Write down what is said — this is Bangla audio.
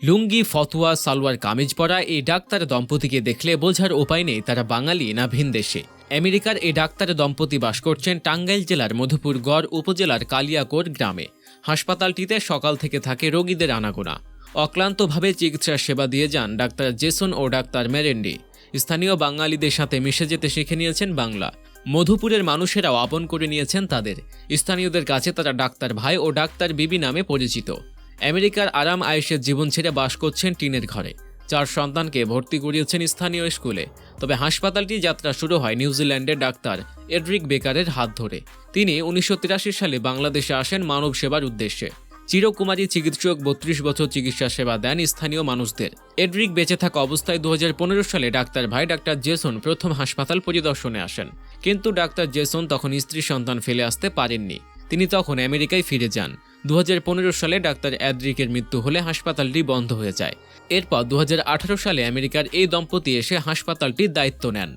লুঙ্গি, ফতুয়া, সালোয়ার কামিজ পরা এই ডাক্তার দম্পতিকে দেখলে বোঝার উপায় নেই তারা বাঙালি না ভিনদেশে। আমেরিকার এই ডাক্তার দম্পতি বাস করছেন টাঙ্গাইল জেলার মধুপুরগড় উপজেলার কালিয়াকোট গ্রামে। হাসপাতালটিতে সকাল থেকে থাকে রোগীদের আনাগোনা। অক্লান্তভাবে চিকিৎসা সেবা দিয়ে যান ডাক্তার জেসন ও ডাক্তার মেরেন্ডি। স্থানীয় বাঙালিদের সাথে মিশে যেতে শিখে নিয়েছেন বাংলা। মধুপুরের মানুষেরাও আপন করে নিয়েছেন তাদের। স্থানীয়দের কাছে তারা ডাক্তার ভাই ও ডাক্তার বিবি নামে পরিচিত। আমেরিকার আরাম আয়েশের জীবন ছেড়ে বাস করছেন টিনের ঘরে। 4 সন্তানকে ভর্তি করিয়েছেন স্থানীয় স্কুলে। তবে হাসপাতালটি যাত্রা শুরু হয় নিউজিল্যান্ডের ডাক্তার এডরিক বেকারের হাত ধরে। তিনি 1983 সালে বাংলাদেশে আসেন মানব সেবার উদ্দেশ্যে। চিরকুমারী চিকিৎসক 32 বছর চিকিৎসা সেবা দেন স্থানীয় মানুষদের। এডরিক বেঁচে থাকা অবস্থায় 2015 সালে ডাক্তার ভাই ডাক্তার জেসন প্রথম হাসপাতাল পরিদর্শনে আসেন। কিন্তু ডাক্তার জেসন তখন স্ত্রী সন্তান ফেলে আসতে পারেননি। তিনি তখন আমেরিকায় ফিরে যান। 2015 সালে ডাক্তার এডরিকের মৃত্যু হলে হাসপাতালটি বন্ধ হয়ে যায়। এরপর 2018 সালে আমেরিকার এই দম্পতি এসে হাসপাতালটির দায়িত্ব নেন।